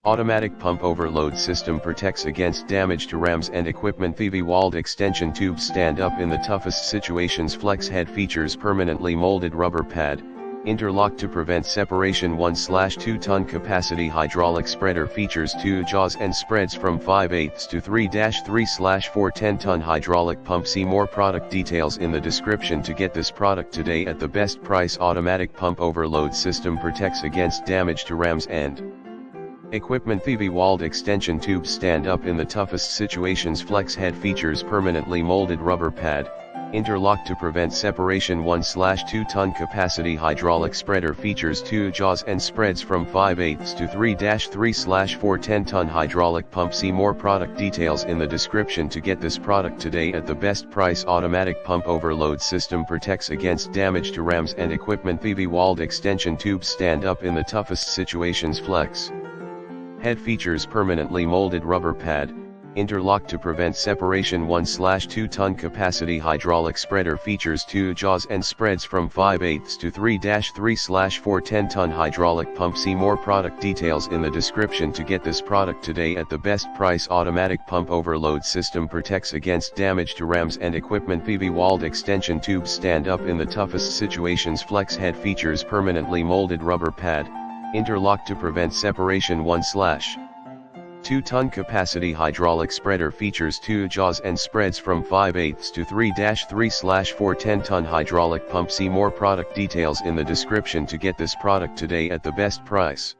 Automatic pump overload system protects against damage to rams and equipment. The walled extension tubes stand up in the toughest situations. Flex head features permanently molded rubber pad, interlock to prevent separation. 1/2 ton capacity hydraulic spreader features 2 jaws and spreads from 5/8 to 3-3/4 10-ton hydraulic pump. See more product details in the description to get this product today at the best price. Automatic pump overload system protects against damage to rams and equipment. The walled extension tubes stand up in the toughest situations. Flex head features permanently molded rubber pad, interlock to prevent separation. 1/2 ton capacity hydraulic spreader features 2 jaws and spreads from 5/8 to 3-3/4 10-ton hydraulic pump. See more product details in the description to get this product today at the best price. Automatic pump overload system protects against damage to rams and equipment. The walled extension tubes stand up in the toughest situations. Flex head features permanently molded rubber pad, interlock to prevent separation. 1/2 ton capacity hydraulic spreader features 2 jaws and spreads from 5/8 to 3-3/4 10-ton hydraulic pump. See more product details in the description to get this product today at the best price. Automatic pump overload system protects against damage to rams and equipment. The walled extension tubes stand up in the toughest situations. Flex head features permanently molded rubber pad, interlock to prevent separation. 1/2 ton capacity hydraulic spreader features 2 jaws and spreads from 5/8 to 3-3/4 10-ton hydraulic pump. See more product details in the description to get this product today at the best price.